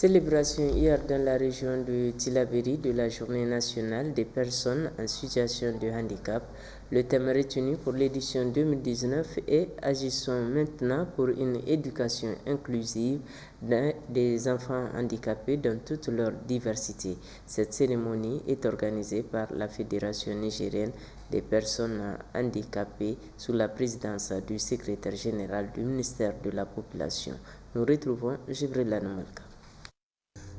Célébration hier dans la région de Tillabéri de la Journée nationale des personnes en situation de handicap. Le thème retenu pour l'édition 2019 est « Agissons maintenant pour une éducation inclusive des enfants handicapés dans toute leur diversité ». Cette cérémonie est organisée par la Fédération nigérienne des personnes handicapées sous la présidence du secrétaire général du ministère de la Population. Nous retrouvons Jibril Malka.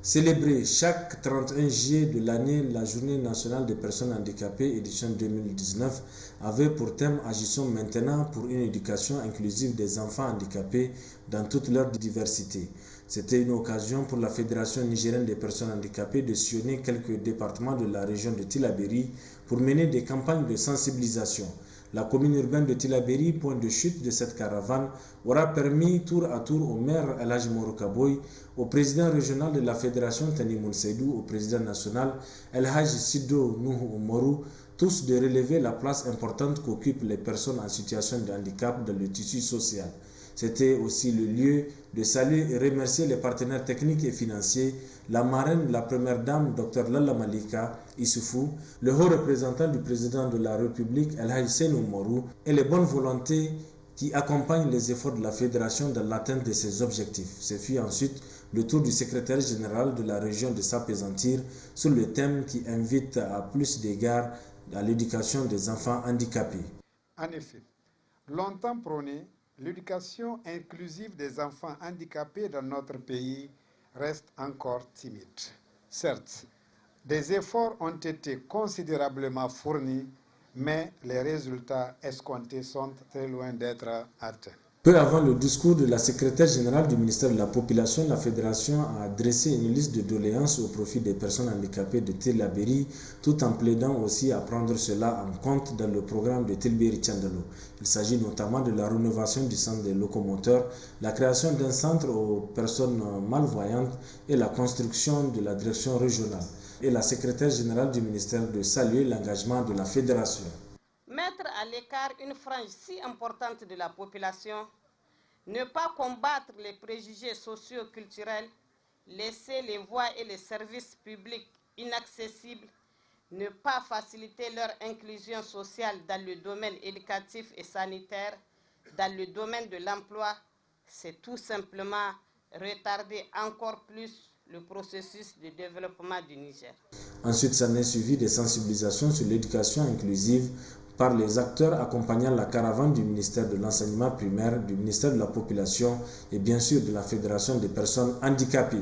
Célébrer chaque 31 juillet de l'année la Journée nationale des personnes handicapées édition 2019 avait pour thème « Agissons maintenant pour une éducation inclusive des enfants handicapés dans toute leur diversité ». C'était une occasion pour la Fédération nigérienne des personnes handicapées de sillonner quelques départements de la région de Tillabéri pour mener des campagnes de sensibilisation. La commune urbaine de Tillabéri, point de chute de cette caravane, aura permis tour à tour au maire El Hadji Moro Kaboy, au président régional de la fédération Tani Mounseidou, au président national El Hadji Sido Nuhu Umoru, tous de relever la place importante qu'occupent les personnes en situation de handicap dans le tissu social. C'était aussi le lieu de saluer et remercier les partenaires techniques et financiers, la marraine, la première dame, Dr Lalla Malika Issoufou, le haut représentant du président de la République, El Hadji Senou Morou, et les bonnes volontés qui accompagnent les efforts de la fédération dans l'atteinte de ses objectifs. Ce fut ensuite le tour du secrétaire général de la région de s'apaisantir sur le thème qui invite à plus d'égards à l'éducation des enfants handicapés. En effet, longtemps prôné, l'éducation inclusive des enfants handicapés dans notre pays reste encore timide. Certes, des efforts ont été considérablement fournis, mais les résultats escomptés sont très loin d'être atteints. Peu avant le discours de la secrétaire générale du ministère de la Population, la Fédération a dressé une liste de doléances au profit des personnes handicapées de Tillabéri, tout en plaidant aussi à prendre cela en compte dans le programme de Tillabéri Tchandalo. Il s'agit notamment de la rénovation du centre des locomoteurs, la création d'un centre aux personnes malvoyantes et la construction de la direction régionale. Et la secrétaire générale du ministère de saluer l'engagement de la Fédération. Mettre à l'écart une frange si importante de la population, ne pas combattre les préjugés socio-culturels, laisser les voies et les services publics inaccessibles, ne pas faciliter leur inclusion sociale dans le domaine éducatif et sanitaire, dans le domaine de l'emploi, c'est tout simplement retarder encore plus le processus de développement du Niger. Ensuite, ça n'est suivi des sensibilisations sur l'éducation inclusive par les acteurs accompagnant la caravane du ministère de l'enseignement primaire, du ministère de la Population et bien sûr de la Fédération des personnes handicapées.